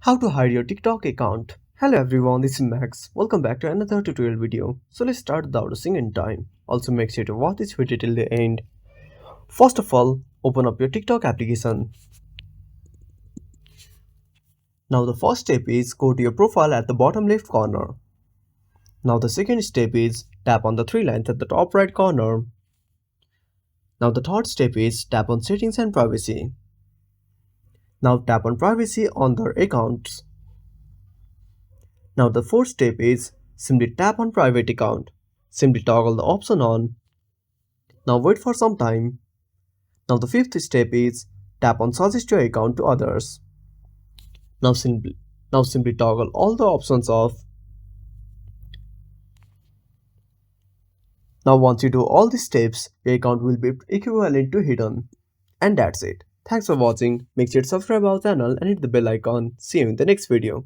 How to hide your TikTok account. Hello everyone, this is Max. Welcome back to another tutorial video. So let's start without wasting any time. Also make sure to watch this video till the end. First of all, open up your TikTok application. Now the first step is go to your profile at the bottom left corner. Now the second step is tap on the three lines at the top right corner. Now the third step is tap on settings and privacy. Now tap on privacy on the accounts. Now the fourth step is simply tap on private account. Simply toggle the option on. Now wait for some time. Now the fifth step is tap on suggest your account to others. Now simply toggle all the options off. Now once you do all these steps, your account will be equivalent to hidden. And that's it. Thanks for watching. Make sure to subscribe our channel and hit the bell icon. See you in the next video.